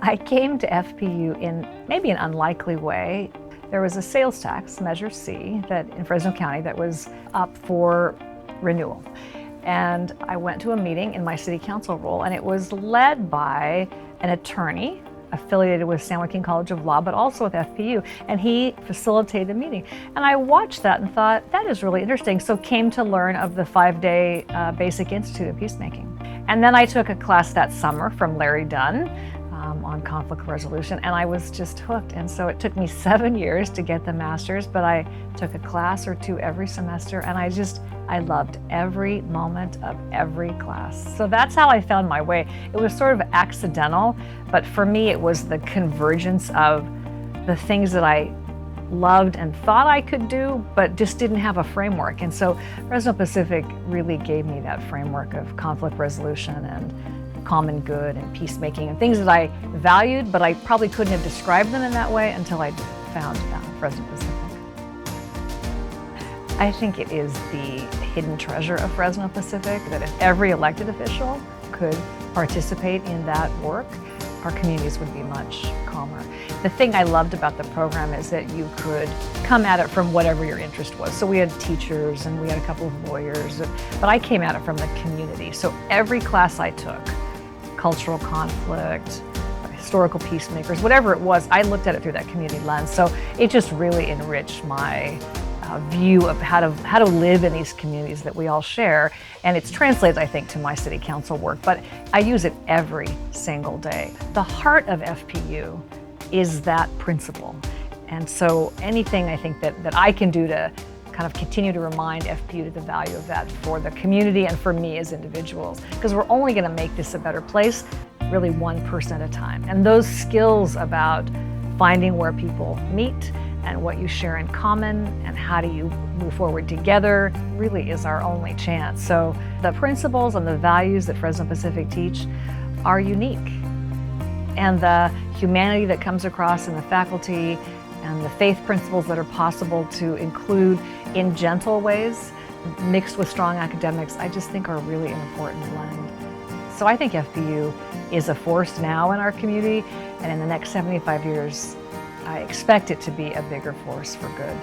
I came to FPU in maybe an unlikely way. There was a sales tax, Measure C, that in Fresno County that was up for renewal. And I went to a meeting in my city council role, and it was led by an attorney affiliated with San Joaquin College of Law, but also with FPU, and he facilitated the meeting. And I watched that and thought, that is really interesting. So came to learn of the 5-day Basic Institute of Peacemaking. And then I took a class that summer from Larry Dunn on conflict resolution, and I was just hooked. And so it took me 7 years to get the master's, but I took a class or two every semester, and I loved every moment of every class. So that's how I found my way. It was sort of accidental, but for me it was the convergence of the things that I loved and thought I could do, but just didn't have a framework. And so Fresno Pacific really gave me that framework of conflict resolution and common good and peacemaking and things that I valued, but I probably couldn't have described them in that way until I found Fresno Pacific. I think it is the hidden treasure of Fresno Pacific that if every elected official could participate in that work, our communities would be much calmer. The thing I loved about the program is that you could come at it from whatever your interest was. So we had teachers and we had a couple of lawyers, but I came at it from the community. So every class I took, cultural conflict, historical peacemakers, whatever it was, I looked at it through that community lens. So it just really enriched my view of how to live in these communities that we all share. And it's translated, I think, to my city council work, but I use it every single day. The heart of FPU is that principle. And so anything I think that I can do to kind of continue to remind FPU to the value of that for the community and for me as individuals, because we're only going to make this a better place really one person at a time. And those skills about finding where people meet and what you share in common and how do you move forward together really is our only chance. So the principles and the values that Fresno Pacific teach are unique. And the humanity that comes across in the faculty and the faith principles that are possible to include in gentle ways, mixed with strong academics, I just think are really an important blend. So I think FPU is a force now in our community, and in the next 75 years, I expect it to be a bigger force for good.